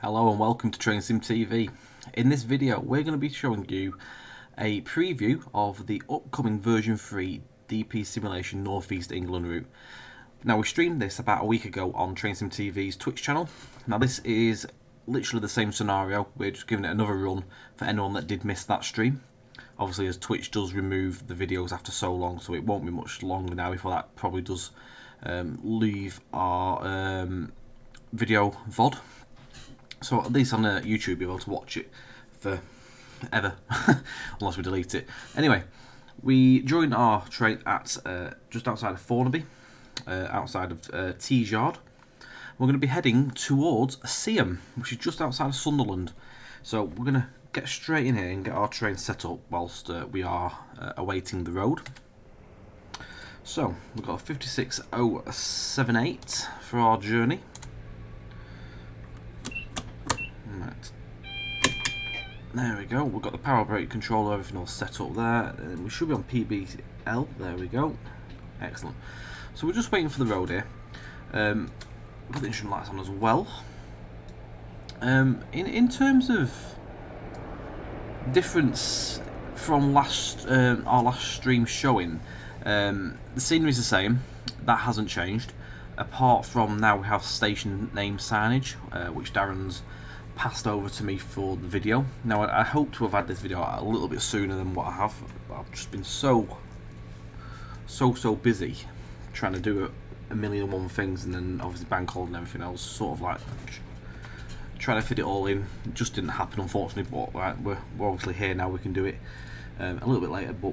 Hello and welcome to TrainSim TV. In this video we're going to be showing you a preview of the upcoming version 3 DPSimulation North East England route. Now we streamed this about a week ago on TrainSim TV's Twitch channel. Now this is literally the same scenario, we're just giving it another run for anyone that did miss that stream. Obviously as Twitch does remove the videos after so long, so it won't be much longer now before that probably does leave our video VOD. So at least on YouTube you'll be able to watch it for ever, unless we delete it. Anyway, we joined our train at just outside of Thornaby, outside of Tees Yard. We're going to be heading towards Seaham, which is just outside of Sunderland. So we're going to get straight in here and get our train set up whilst we are awaiting the road. So we've got a 56078 for our journey. Right. There we go, we've got the power brake controller, everything all set up there. We should be on PBL, there we go. Excellent. So we're just waiting for the road here. Got the instrument lights on as well. In terms of difference from our last stream showing, the scenery is the same, that hasn't changed, apart from now we have station name signage, which Darren's passed over to me for the video. Now I hope to have had this video out a little bit sooner than what I have. I've just been so busy trying to do a million and one things, and then obviously bank holiday and everything else, sort of like trying to fit it all in. It just didn't happen, unfortunately, but right, we're obviously here now, we can do it a little bit later, but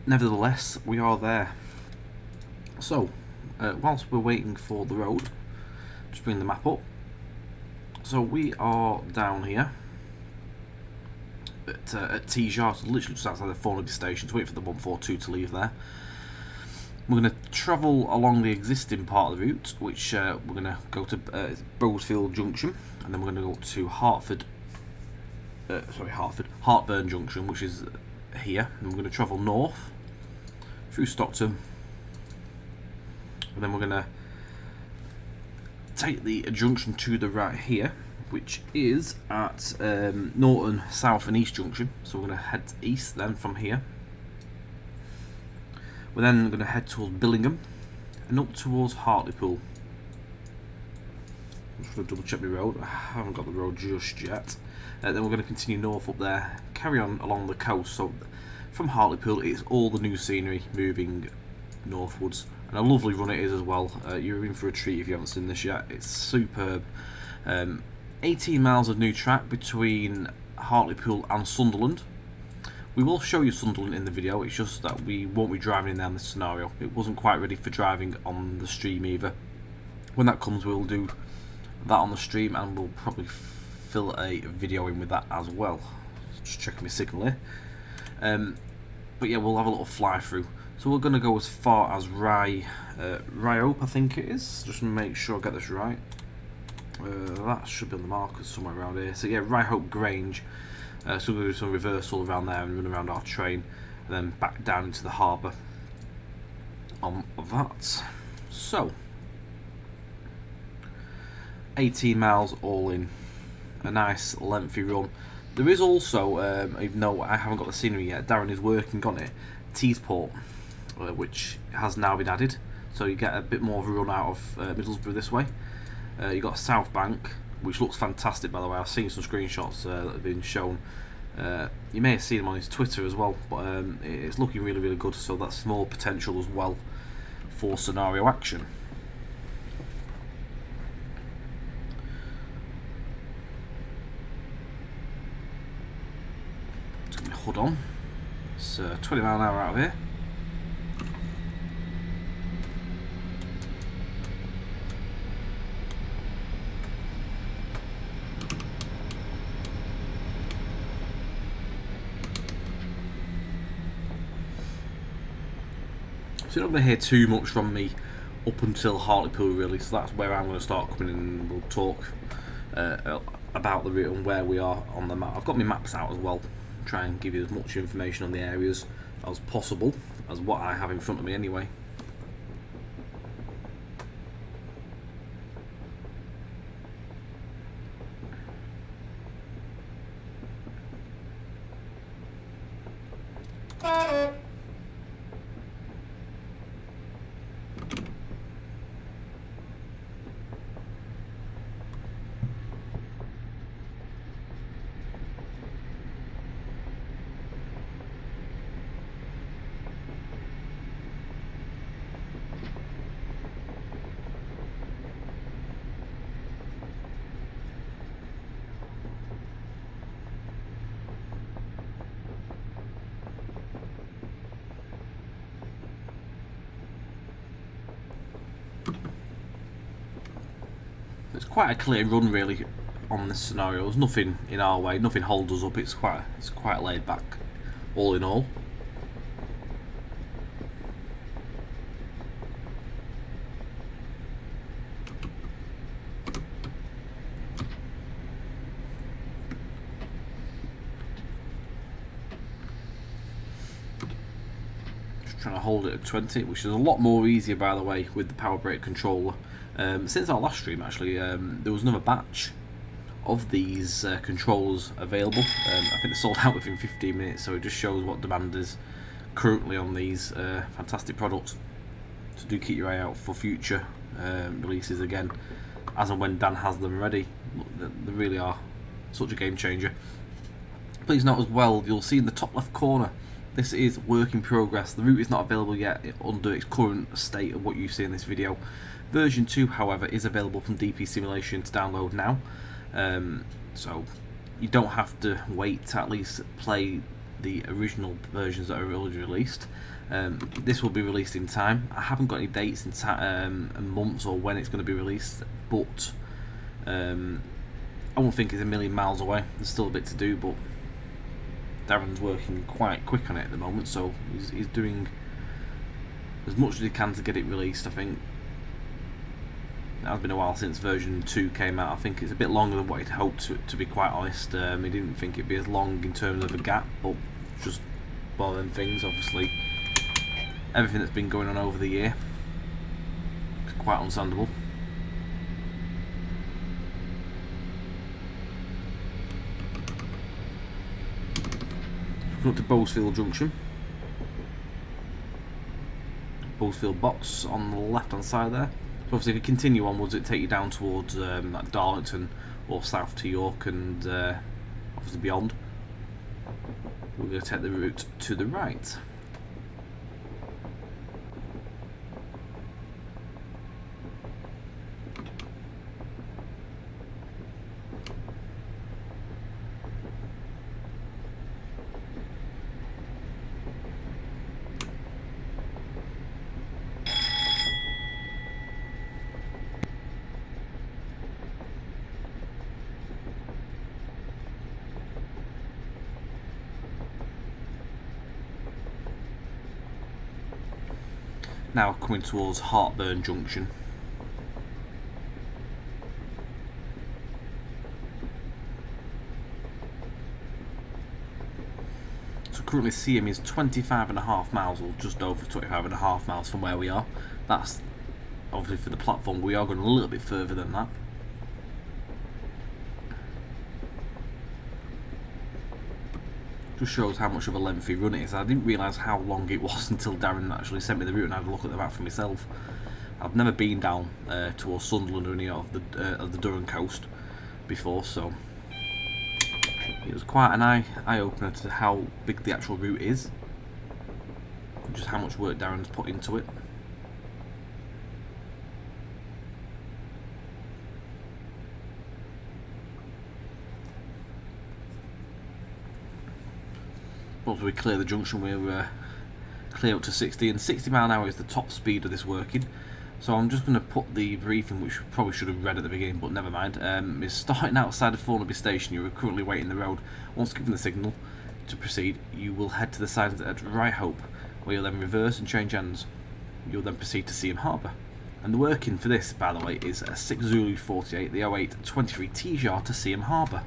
nevertheless we are there. So whilst we're waiting for the road, just bring the map up. So we are down here at Tees Yard, literally just outside the Thornaby Station, to wait for the 142 to leave there. We're going to travel along the existing part of the route, which we're going to go to Broadfield Junction, and then we're going to go to Hartburn Junction, which is here, and we're going to travel north through Stockton, and then we're going to take the junction to the right here, which is at Norton South and East Junction. So we're going to head east then from here. We're then going to head towards Billingham and up towards Hartlepool. I'm just going to double check my road, I haven't got the road just yet. Then we're going to continue north up there, carry on along the coast. So from Hartlepool it's all the new scenery moving northwards, and a lovely run it is as well. You're in for a treat if you haven't seen this yet, it's superb. 18 miles of new track between Hartlepool and Sunderland. We will show you Sunderland in the video, it's just that we won't be driving in there in this scenario. It wasn't quite ready for driving on the stream either. When that comes we'll do that on the stream, and we'll probably fill a video in with that as well. Just checking my signal here. But yeah, we'll have a little fly through. So we're going to go as far as Ryope, I think it is. Just make sure I get this right. That should be on the markers somewhere around here. So yeah, Ryope Grange. So we're going to do some reversal around there and run around our train, and then back down into the harbour on that. So 18 miles all in, a nice lengthy run. There is also, even though I haven't got the scenery yet, Darren is working on it, Teesport, which has now been added, so you get a bit more of a run out of Middlesbrough this way. You've got South Bank, which looks fantastic by the way. I've seen some screenshots that have been shown. You may have seen them on his Twitter as well, but it's looking really good, so that's more potential as well for scenario action. Turn my hood on. It's 20 mile an hour out of here. So you're not going to hear too much from me up until Hartlepool really, so that's where I'm going to start coming in and we'll talk about the route and where we are on the map. I've got my maps out as well, try and give you as much information on the areas as possible, as what I have in front of me anyway. it's quite a clear run really on this scenario. There's nothing in our way, nothing holds us up. It's quite laid back, all in all. Trying to hold it at 20, which is a lot more easier, by the way, with the power brake controller. Since our last stream, actually, there was another batch of these controllers available. I think they sold out within 15 minutes, so it just shows what demand is currently on these fantastic products. So do keep your eye out for future releases again, as and when Dan has them ready. They really are such a game changer. Please note as well, you'll see in the top left corner, this is work in progress. The route is not available yet under its current state of what you see in this video. Version 2, however, is available from DPSimulation to download now. So you don't have to wait to at least play the original versions that are already released. This will be released in time. I haven't got any dates and months or when it's going to be released, but I won't think it's a million miles away. There's still a bit to do, but Darren's working quite quick on it at the moment, so he's doing as much as he can to get it released. I think it has been a while since version 2 came out. I think it's a bit longer than what he'd hoped, to be quite honest. He didn't think it'd be as long in terms of a gap, but just one of them things. Obviously, everything that's been going on over the year is quite understandable. Up to Bowesfield Junction. Bowesfield box on the left hand side there. So obviously if you continue onwards, it take you down towards like Darlington or south to York and obviously beyond. We're going to take the route to the right. Now coming towards Hartburn Junction. So currently Seaham is 25.5 miles, or just over 25.5 miles from where we are. That's obviously for the platform. We are going a little bit further than that. Just shows how much of a lengthy run it is. I didn't realise how long it was until Darren actually sent me the route and I had a look at the map for myself. I've never been down towards Sunderland or any of the Durham coast before, so it was quite an eye-opener to how big the actual route is, and just how much work Darren's put into it. Once we clear the junction, we're clear up to 60, and 60 mile an hour is the top speed of this working. So I'm just going to put the briefing, which we probably should have read at the beginning, but never mind. It's starting outside of Thornaby Station. You are currently waiting the road. Once given the signal to proceed, you will head to the side at Right Hope, where you'll then reverse and change ends. You'll then proceed to Seaham Harbour. And the working for this, by the way, is a 6 Zulu 48, the 08 23 TJR to Seaham Harbour.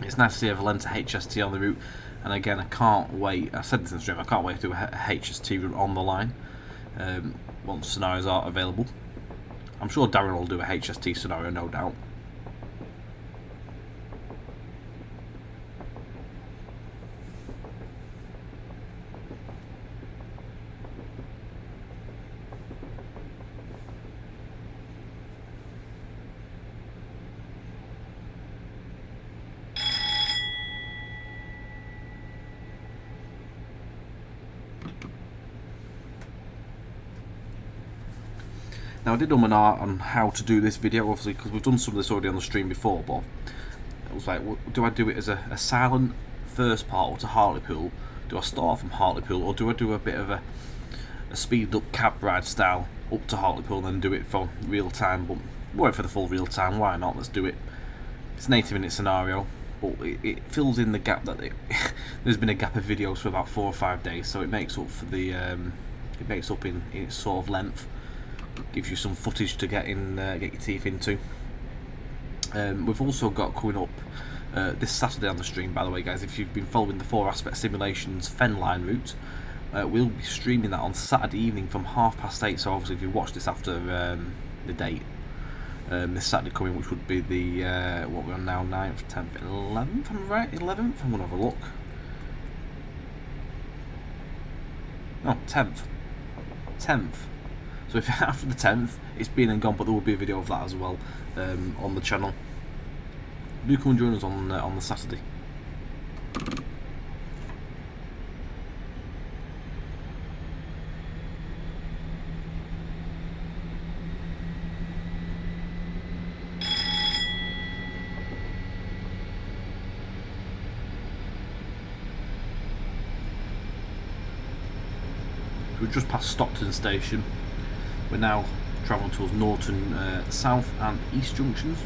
It's nice to see a Valenta HST on the route, and again, I can't wait. I said this in the stream. I can't wait to do a HST route on the line once scenarios are available. I'm sure Darren will do a HST scenario, no doubt. Now I did on how to do this video, obviously, because we've done some of this already on the stream before, but I was like, do I do it as a silent first part or to Hartlepool? Do I start from Hartlepool, or do I do a bit of a speed up cab ride style up to Hartlepool and then do it for real time? But wait for the full real time, why not? Let's do it. It's an 80-minute scenario, but it fills in the gap that there's been a gap of videos for about 4 or 5 days, so it makes up for the it makes up in its sort of length. Gives you some footage to get your teeth into. We've also got coming up this Saturday on the stream, by the way, guys. If you've been following the 4 Aspect Simulations Fen Line route, we'll be streaming that on Saturday evening from 8:30. So obviously, if you watch this after the date, this Saturday coming, which would be the what we're on now, 9th, 10th, 11th. I'm right, 11th. I'm gonna have a look. No, 10th. 10th. So if after the 10th, it's been and gone, but there will be a video of that as well on the channel. Do come and join us on the Saturday. So we're just past Stockton Station. We're now travelling towards Norton South and East junctions.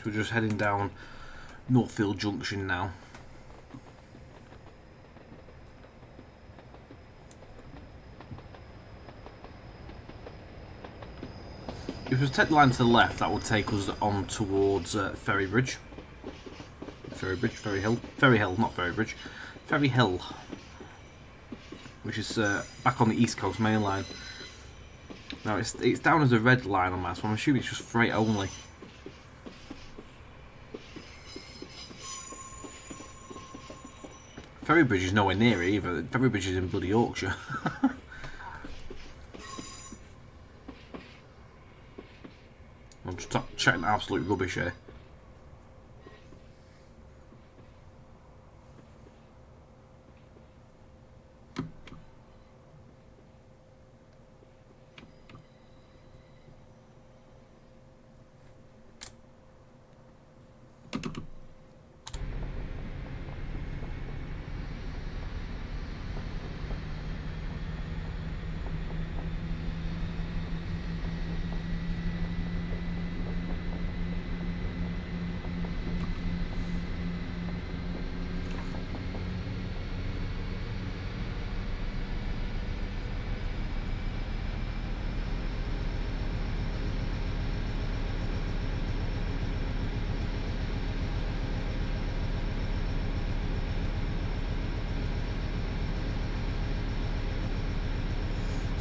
We're just heading down Northfield Junction now. If we was to take the line to the left, that would take us on towards Ferry Bridge. Ferry Hill, not Ferry Bridge. Ferry Hill, which is back on the East Coast main line. Now it's down as a red line on that, so I'm assuming it's just freight only. Ferrybridge is nowhere near it either. Ferrybridge is in bloody Yorkshire. I'm just chatting absolute rubbish here.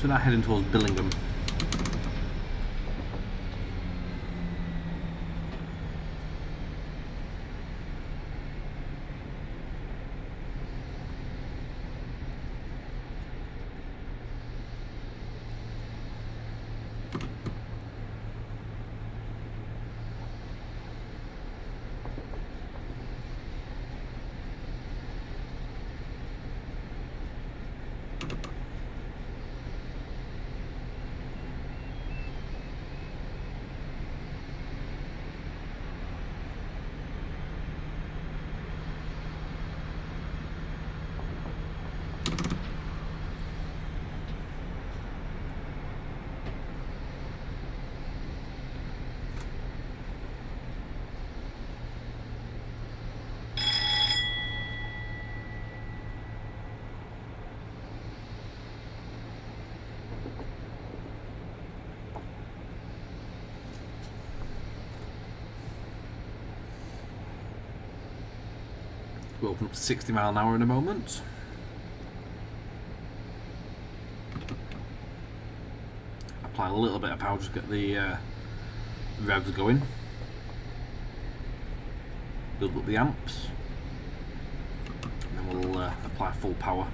So now heading towards Billingham. We'll open up to 60 mile an hour in a moment. Apply a little bit of power, just get the revs going. Build up the amps. And then we'll apply full power.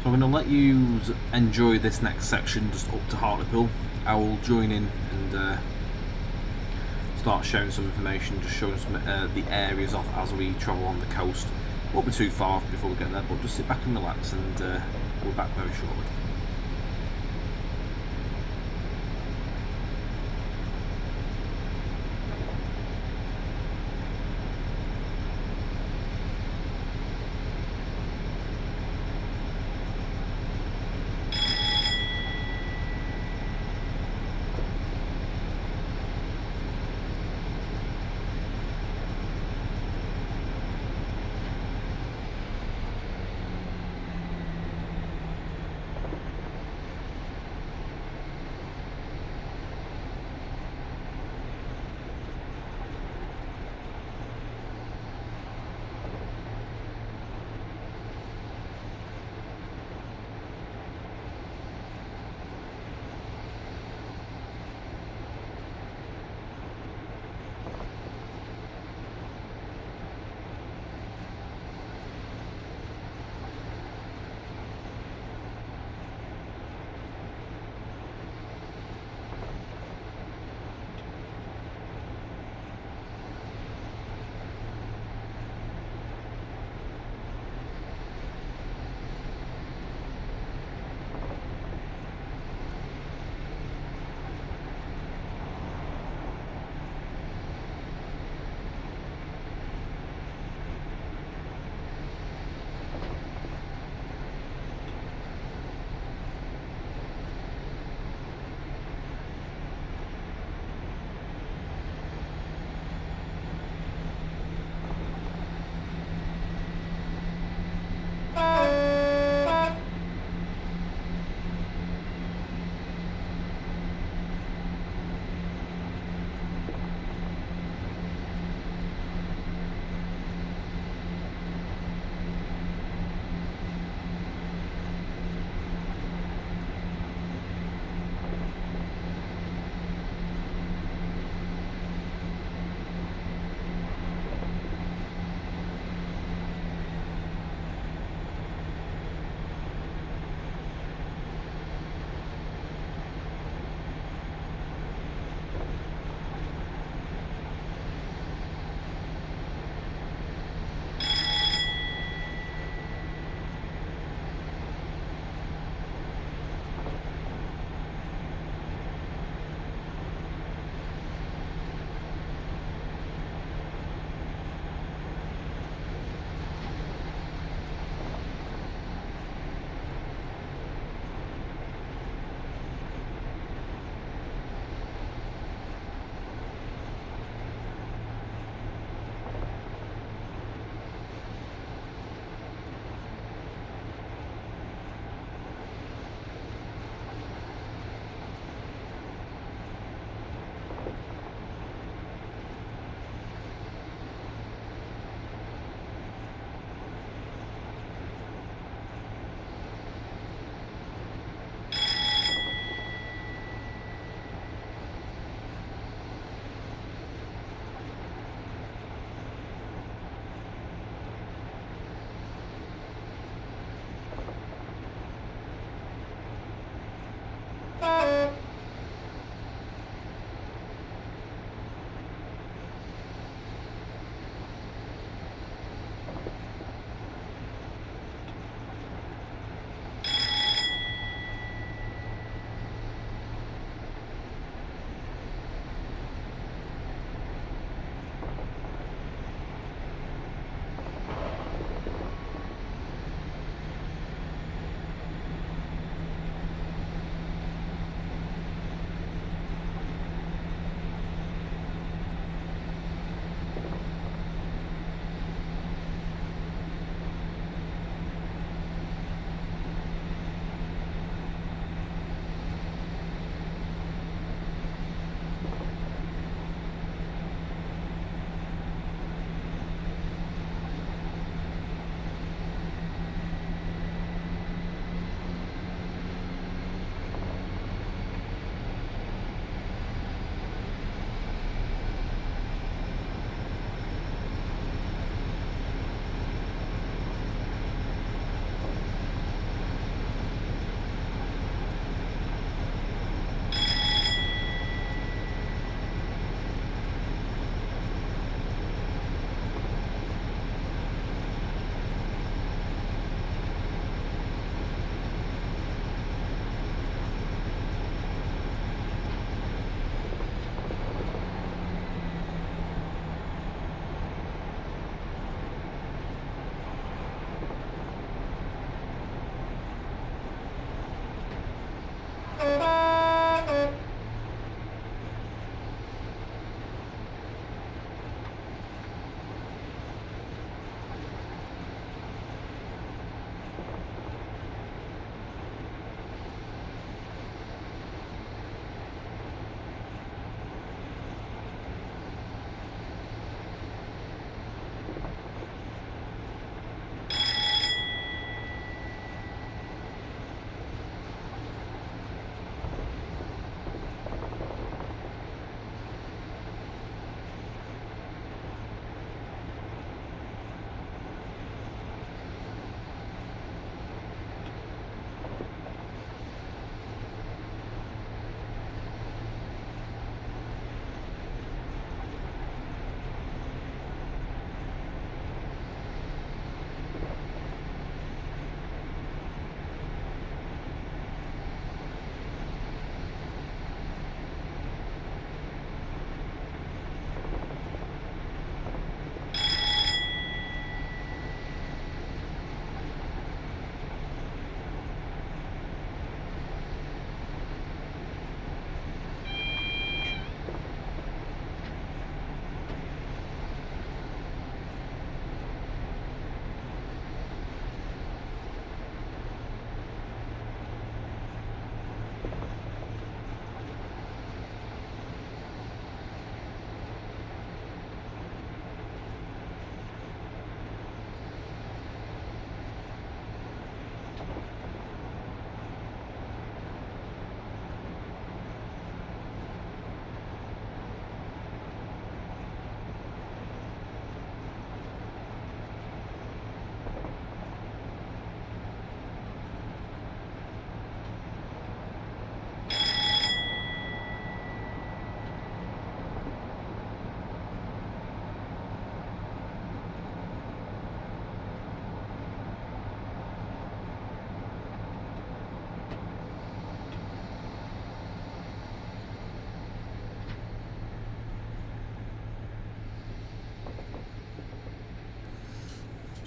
So I'm going to let you enjoy this next section just up to Hartlepool. I will join in and start sharing some information, just showing some the areas off as we travel on the coast. Won't be too far before we get there, but just sit back and relax, and we'll be back very shortly.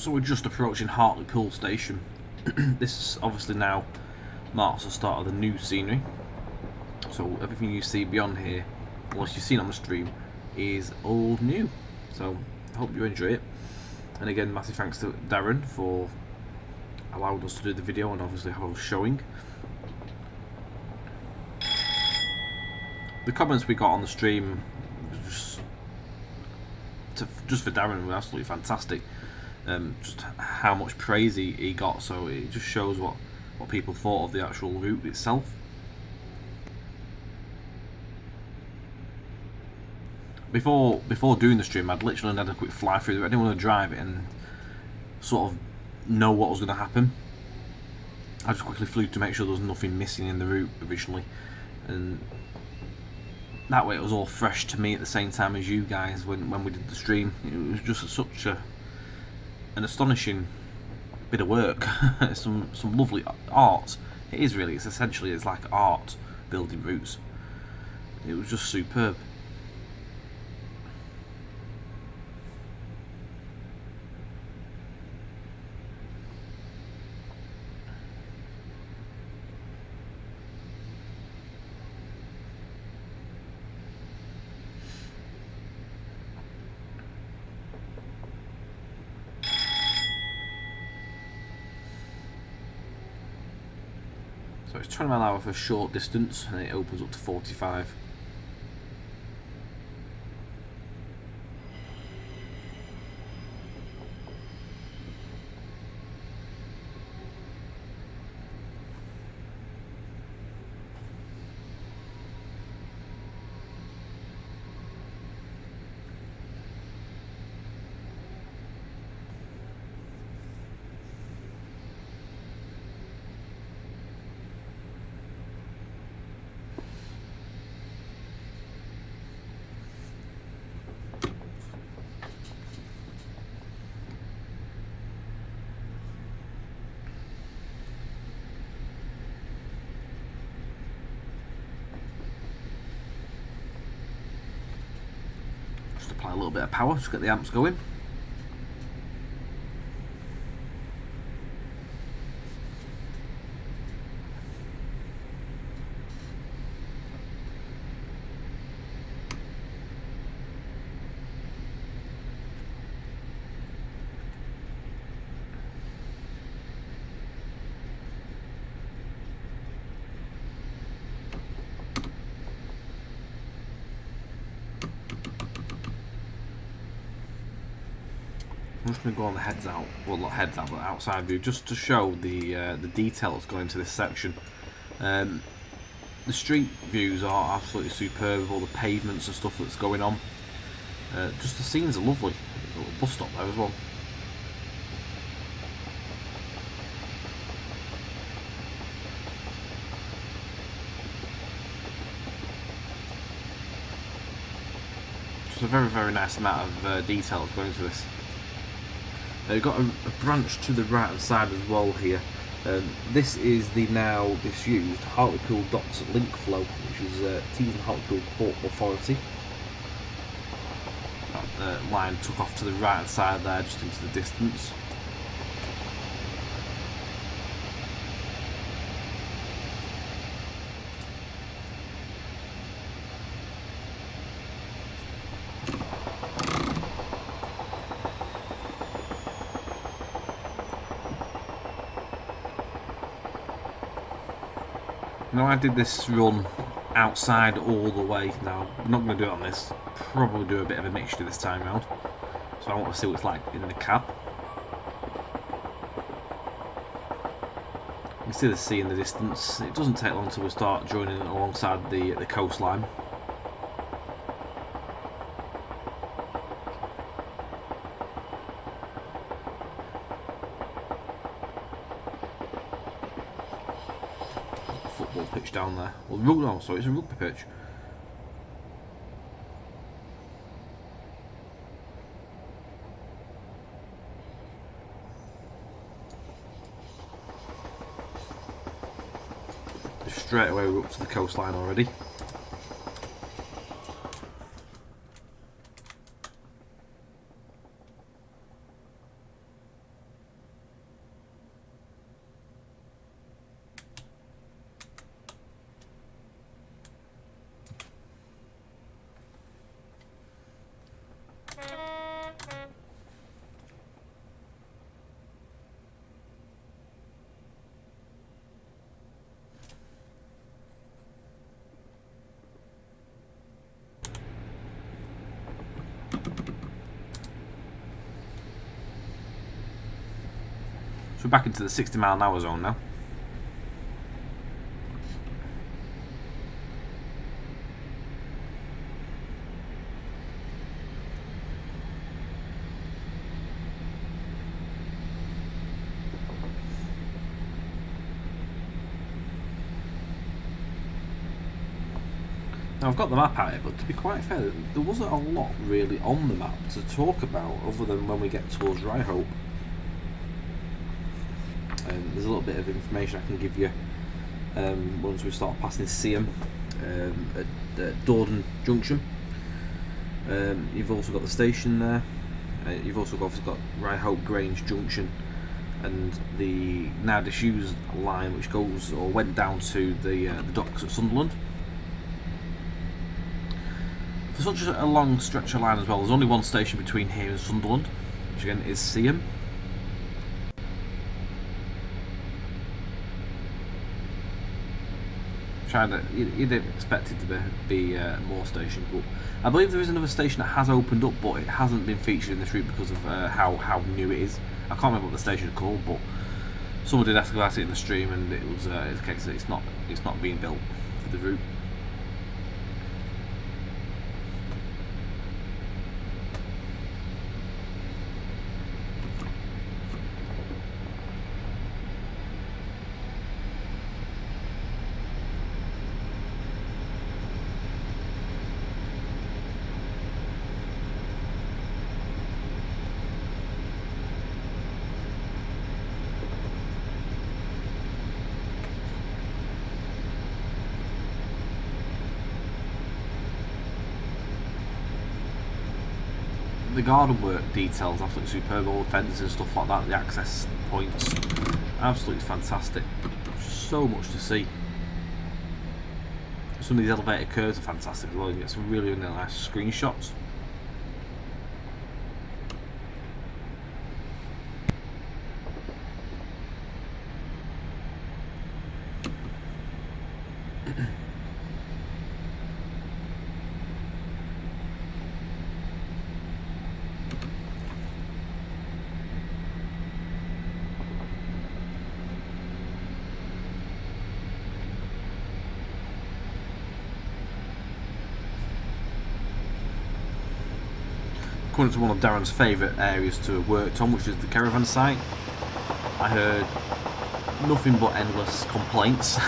So we're just approaching Hartlepool Station. This obviously now marks the start of the new scenery. So everything you see beyond here, what you've seen on the stream, is all new. So I hope you enjoy it. And again, massive thanks to Darren for allowing us to do the video and obviously how I was showing. The comments we got on the stream just for Darren were absolutely fantastic. Just how much praise he got, so it just shows what people thought of the actual route itself. Before doing the stream, I'd literally had a quick fly through it. I didn't want to drive it and sort of know what was going to happen. I just quickly flew to make sure there was nothing missing in the route originally, and that way it was all fresh to me at the same time as you guys when we did the stream. It was just such an astonishing bit of work. some lovely art. It is really, it's like art building routes. It was just superb. So it's 20 mile an hour for a short distance, and it opens up to 45. Just apply a little bit of power, just get the amps going. I'm just going to go on the heads out, well not heads out, but outside view, just to show the detail that's going into this section. The street views are absolutely superb with all the pavements and stuff that's going on. Just the scenes are lovely. A little bus stop there as well. Just a very, very nice amount of detail that's going into this. You've got a branch to the right hand side as well here. This is the now disused Hartlepool Docks link flow, which is Tees and Hartlepool Port Authority. That line took off to the right hand side there, just into the distance. Now I did this run outside all the way. Now I'm not going to do it on this, probably do a bit of a mixture this time round. So I want to see what it's like in the cab. You can see the sea in the distance. It doesn't take long until we start joining alongside the coastline. Football pitch down there. Well, no, sorry, it's a rugby pitch. Straight away we're up to the coastline already. So we're back into the 60-mile-an-hour zone now. Now I've got the map out here, but to be quite fair, there wasn't a lot really on the map to talk about other than when we get towards Ryhope. There's a little bit of information I can give you once we start passing Seaham at Dordon Junction. You've also got the station there. You've also obviously got Ryhope Grange Junction and the now disused line which goes or went down to the docks at Sunderland. For such a long stretch of line as well, there's only one station between here and Sunderland, which again is Seaham. You'd expect it to be more stations, but I believe there is another station that has opened up, but it hasn't been featured in this route because of how new it is. I can't remember what the station is called, but someone did ask about it in the stream, and it was the case that it's not being built for the route. The garden work details absolutely superb, all the fences and stuff like that, the access points, absolutely fantastic. So much to see. Some of these elevated curves are fantastic as well, you get some really nice screenshots. Coming to one of Darren's favourite areas to have worked on, which is the caravan site. I heard nothing but endless complaints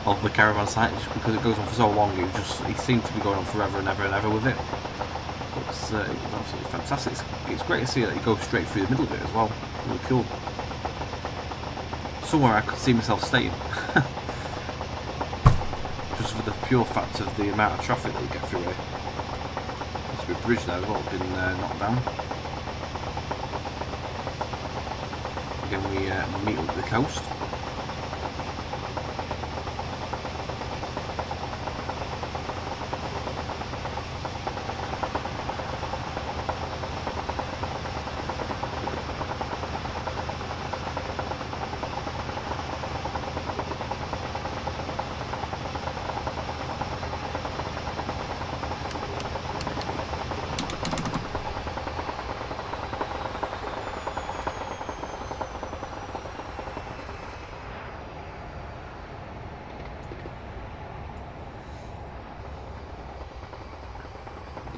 of the caravan site just because it goes on for so long. It seemed to be going on forever and ever and ever with it. But it's absolutely fantastic. It's great to see that it goes straight through the middle of it as well. Really cool. Somewhere I could see myself staying. Just for the pure fact of the amount of traffic that you get through here. A bridge there as well, been knocked down. Again, we meet up at the coast.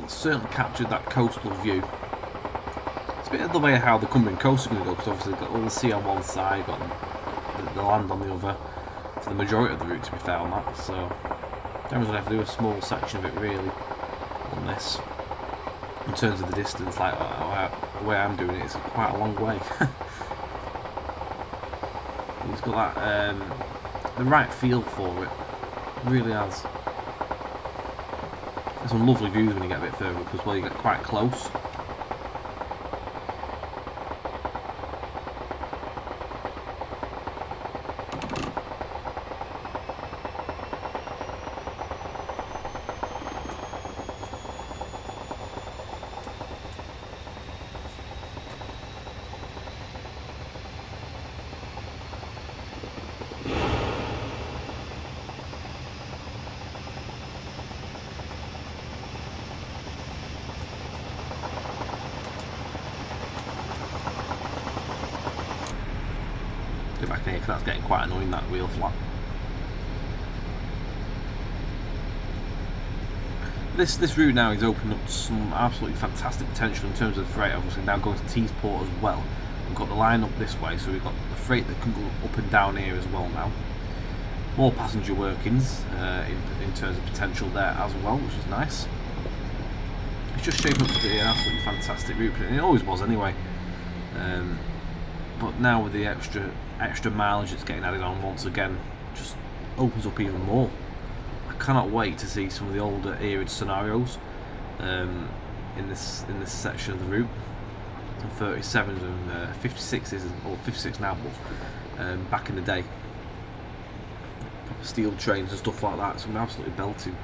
Certainly captured that coastal view. It's a bit of the way how the Cumbrian coast is going to go, because obviously they've got all the sea on one side, got the land on the other, for the majority of the route to be fair on that, so Darren's going to have to do a small section of it really on this. In terms of the distance, like the way I'm doing it, it's quite a long way. He's got that the right feel for it, really has. There's some lovely views when you get a bit further up as well, you get quite close. second here because that's getting quite annoying, that wheel flap. This route now is opening up some absolutely fantastic potential in terms of freight. Obviously now going to Teesport as well. We've got the line up this way, so we've got the freight that can go up and down here as well now. More passenger workings in terms of potential there as well, which is nice. It's just shaping up to be an absolutely fantastic route, and it always was anyway. But now with the extra mileage that's getting added on once again, just opens up even more. I cannot wait to see some of the older era scenarios in this section of the route. Some 37s and 56s, or 56 now, but back in the day, proper steel trains and stuff like that. So I'm absolutely belting.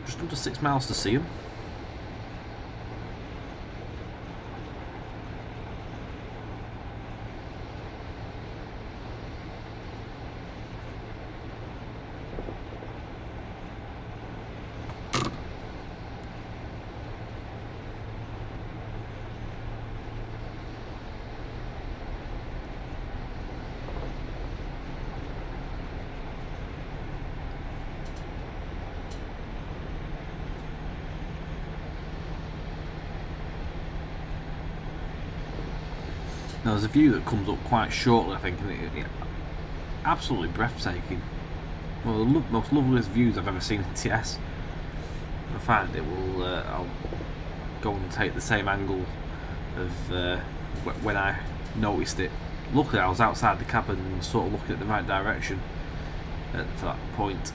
Just under 6 miles to Seaham. Now there's a view that comes up quite shortly, I think, and it absolutely breathtaking. One of the most loveliest views I've ever seen in TS. I find it will. I'll go and take the same angle of when I noticed it. Luckily, I was outside the cabin and sort of looking at the right direction for that point.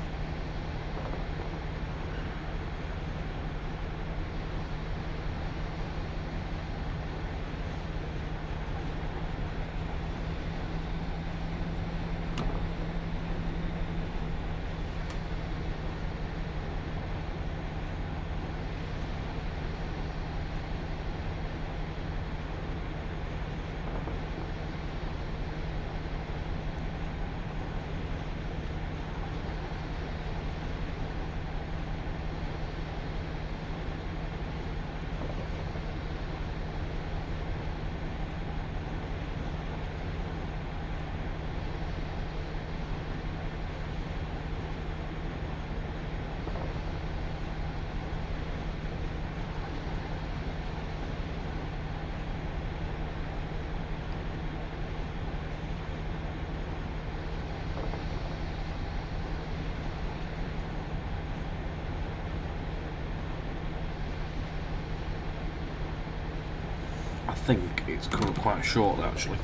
I think it's come up quite short actually.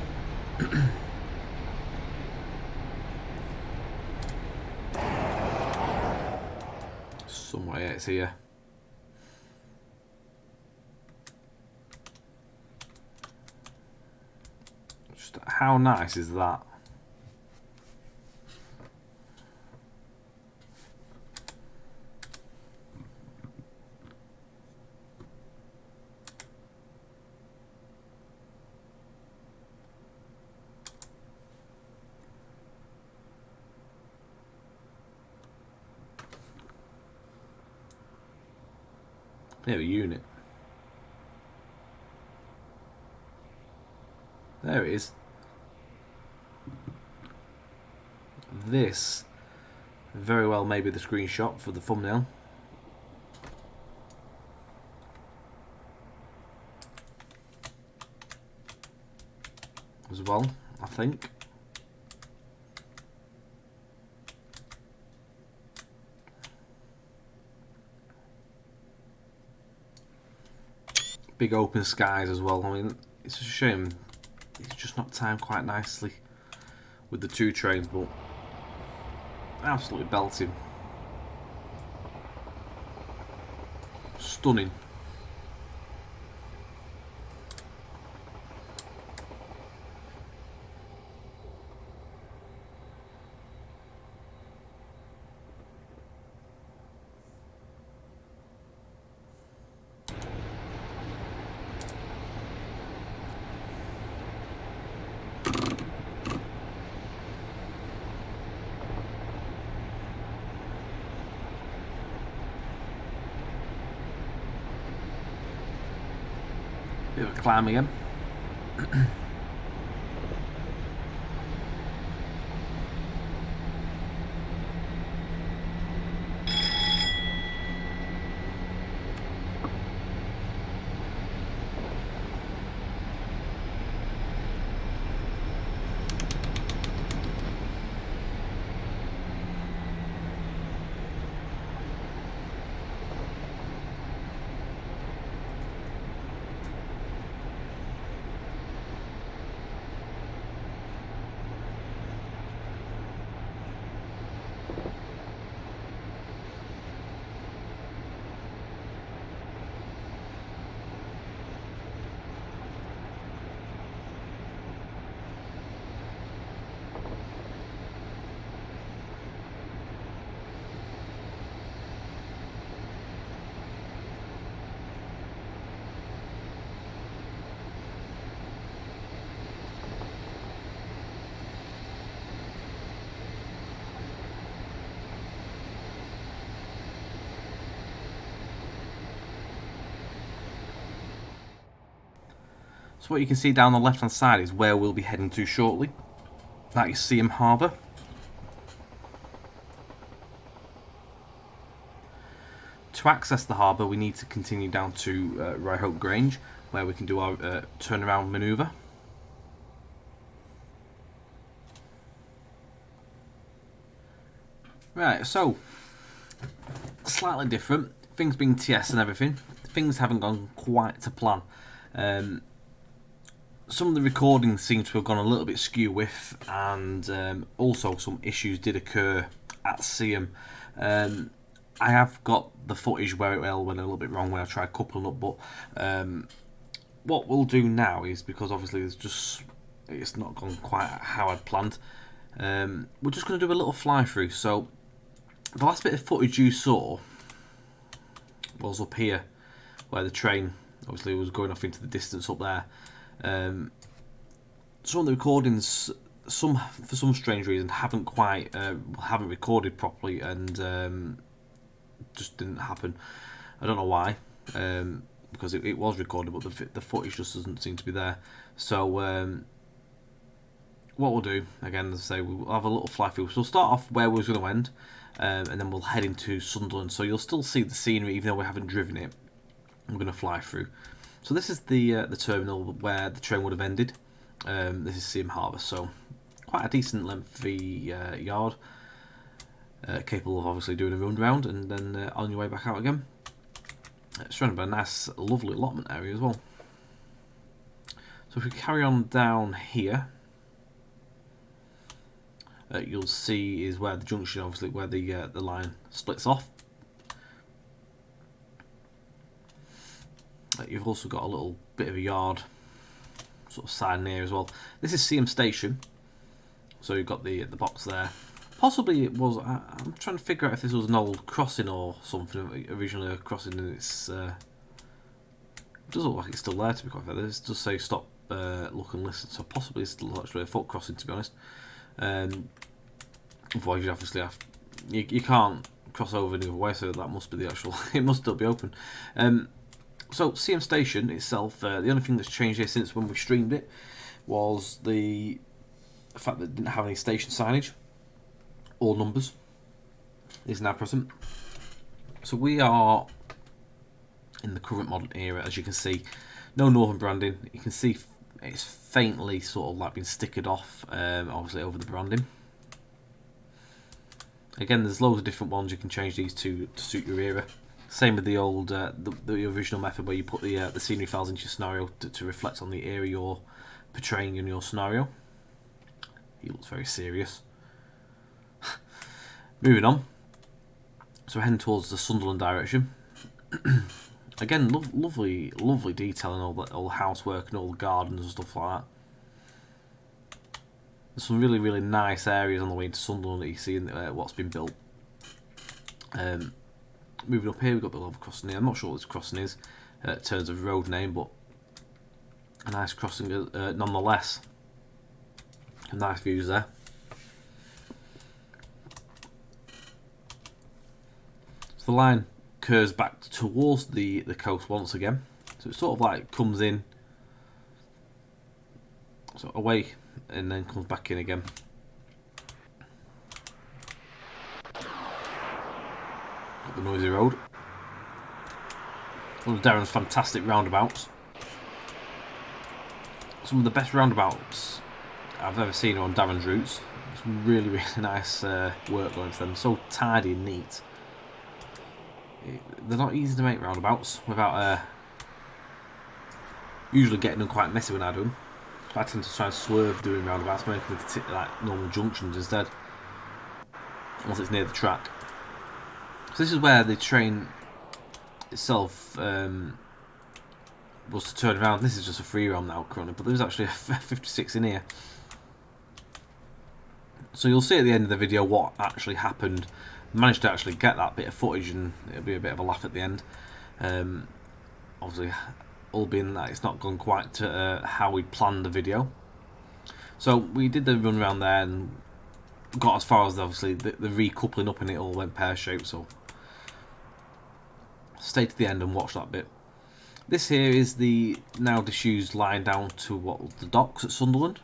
Somewhere it's here. Just how nice is that? There, a unit. There it is. This very well may be the screenshot for the thumbnail. As well, I think. Big open skies as well. I mean, it's a shame it's just not timed quite nicely with the two trains, but absolutely belting. Stunning. Bit of a climb again. So what you can see down the left hand side is where we'll be heading to shortly. That is Seaham Harbour. To access the harbour we need to continue down to Ryhope Grange, where we can do our turnaround manoeuvre. Right, so slightly different. Things being TS and everything, things haven't gone quite to plan. Some of the recordings seem to have gone a little bit skew with, and also some issues did occur at Seaham. I have got the footage where it went a little bit wrong when I tried coupling up, but what we'll do now is, because obviously it's not gone quite how I'd planned, we're just going to do a little fly through. So the last bit of footage you saw was up here, where the train obviously was going off into the distance up there. Some of the recordings, for some strange reason, haven't recorded properly, and just didn't happen. I don't know why, because it was recorded, but the footage just doesn't seem to be there. So what we'll do, again, as I say, we'll have a little fly through. So we'll start off where we was going to end, and then we'll head into Sunderland. So you'll still see the scenery, even though we haven't driven it. I'm going to fly through. So this is the terminal where the train would have ended. This is Seaham Harbour, so quite a decent lengthy yard, capable of obviously doing a run round and then on your way back out again. It's surrounded by a nice, lovely allotment area as well. So if we carry on down here, you'll see is where the junction, obviously where the line splits off. You've also got a little bit of a yard sort of sign there as well. This is Seaham Station, so you've got the box there. Possibly it was, I'm trying to figure out if this was an old crossing or something, originally a crossing, and it's it doesn't look like it's still there, to be quite fair. This does say stop, look and listen, so possibly it's still actually a foot crossing, to be honest. Otherwise you obviously you can't cross over the other way, so that must be the actual, it must still be open. So Seaham Station itself, the only thing that's changed here since when we streamed it was the fact that it didn't have any station signage or numbers. Is now present. So we are in the current modern era, as you can see. No northern branding. You can see it's faintly sort of like been stickered off, obviously over the branding. Again, there's loads of different ones you can change these to suit your era. Same with the old, the original method where you put the scenery files into your scenario to reflect on the area you're portraying in your scenario. He looks very serious. Moving on. So we're heading towards the Sunderland direction. Again, lovely detail and all the housework and all the gardens and stuff like that. There's some really nice areas on the way into Sunderland that you see in what's been built. Moving up here, we've got the little crossing here. I'm not sure what this crossing is in terms of road name, but a nice crossing nonetheless. Some nice views there. So the line curves back towards the coast once again. So it sort of like comes in, So away, and then comes back in again. Up the noisy road. One of Darren's fantastic roundabouts. Some of the best roundabouts I've ever seen on Darren's routes. It's really, really nice work going to them. So tidy and neat. They're not easy to make roundabouts without usually getting them quite messy when I do them. I tend to try and swerve doing roundabouts, making them like normal junctions instead, once it's near the track. So this is where the train itself was to turn around. This is just a free roam now currently, but there's actually a 56 in here. So you'll see at the end of the video what actually happened. Managed to actually get that bit of footage, and it'll be a bit of a laugh at the end. Obviously, all being that it's not gone quite to how we planned the video. So we did the run around there and got as far as obviously the recoupling up, and it all went pear-shaped. So stay to the end and watch that bit. This here is the now disused line down to the docks at Sunderland.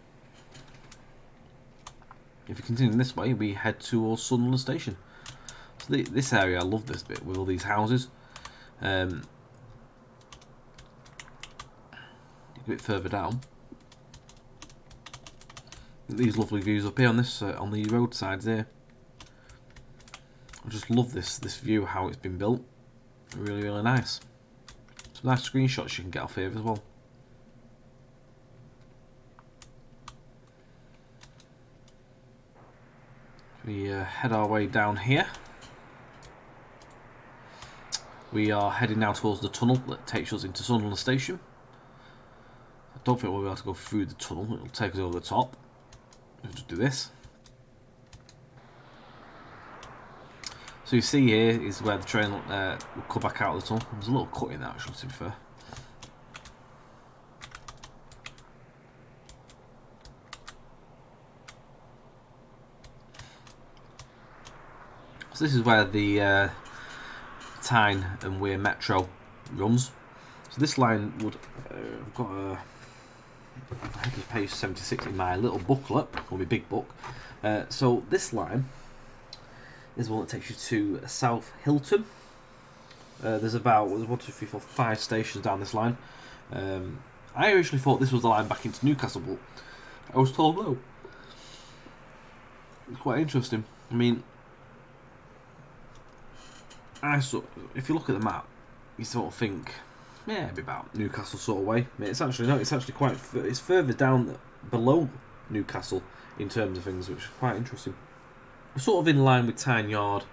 If you continue this way, we head towards Sunderland Station. So this area, I love this bit with all these houses. A bit further down, these lovely views up here on this on the roadsides here. I just love this view, how it's been built. Really, really nice. Some nice screenshots you can get off here as well. We head our way down here. We are heading now towards the tunnel that takes us into Sunderland Station. I don't think we'll be able to go through the tunnel. It'll take us over the top. We'll just do this. So you see here is where the train will come back out of the tunnel. There's a little cut in there actually, to be fair. So this is where the Tyne and Weir Metro runs. So this line would I've got I think it's page 76 in my little booklet, or my big book. So this line is the one that takes you to South Hilton. There's about 1, 2, 3, 4, 5 stations down this line. I originally thought this was the line back into Newcastle, but I was told no. It's quite interesting. I mean, if you look at the map, you sort of think, yeah, it'd be about Newcastle sort of way. I mean, it's actually no, it's actually quite. It's further down below Newcastle in terms of things, which is quite interesting. We're sort of in line with Tyne Yard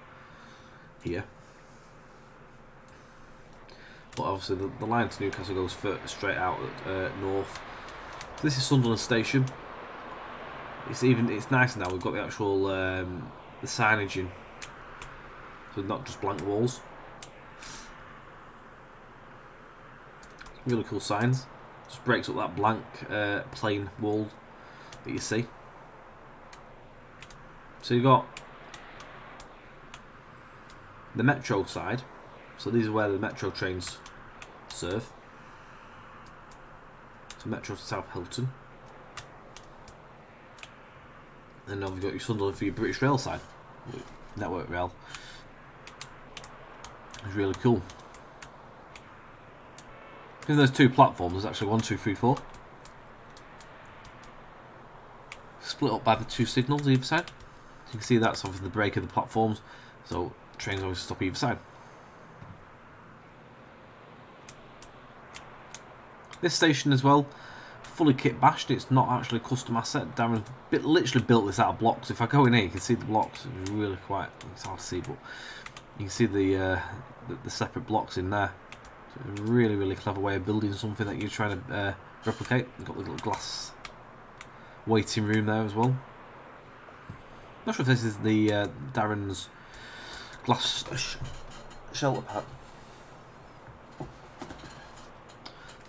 here, but obviously the line to Newcastle goes straight out north. So this is Sunderland Station. It's nice now. We've got the actual the signage in. So not just blank walls. Really cool signs. Just breaks up that blank plain wall that you see. So you've got the metro side. So these are where the metro trains serve. So metro to South Hilton. And then you've got your Sunderland for your British Rail side. Network Rail. It's really cool. In those 2 platforms, there's actually 1, 2, 3, 4. Split up by the 2 signals either side. You can see that's obviously the break of the platforms, so trains always stop either side. This station as well, fully kit bashed. It's not actually a custom asset. Darren literally built this out of blocks. If I go in here, you can see the blocks. It's really quite. It's hard to see, but you can see the separate blocks in there. So a really, really clever way of building something that you're trying to replicate. You've got the little glass waiting room there as well. Not sure if this is the Darren's glass shelter pad.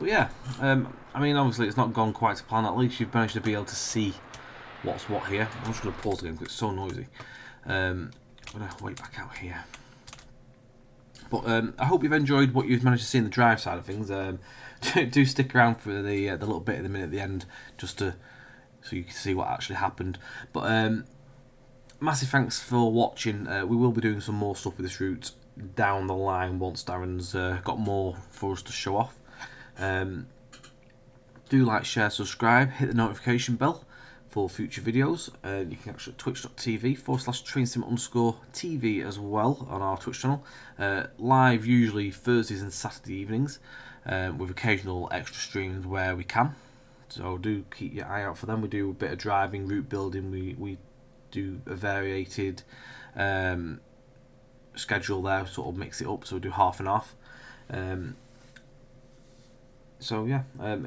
But yeah, I mean, obviously it's not gone quite to plan. At least you've managed to be able to see what's what here. I'm just going to pause again because it's so noisy. I'm going to wait back out here. But I hope you've enjoyed what you've managed to see in the drive side of things. Do stick around for the little bit in the minute at the end, just to so you can see what actually happened. But massive thanks for watching. We will be doing some more stuff with this route down the line once Darren's got more for us to show off. Do like, share, subscribe, hit the notification bell for future videos. You can actually twitch.tv/trainsim_TV as well on our Twitch channel. Live usually Thursdays and Saturday evenings, with occasional extra streams where we can. So do keep your eye out for them. We do a bit of driving, route building. We do a variated schedule there, sort of mix it up. So we do half and half. So yeah,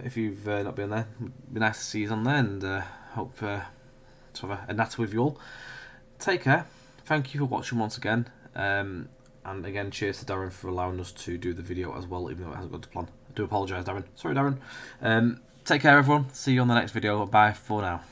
if you've not been there, it'd be nice to see you on there, and hope to have a natter with you all. Take care. Thank you for watching once again, and again, cheers to Darren for allowing us to do the video as well, even though it hasn't gone to plan. I do apologise, Darren. Sorry, Darren. Take care, everyone. See you on the next video. Bye for now.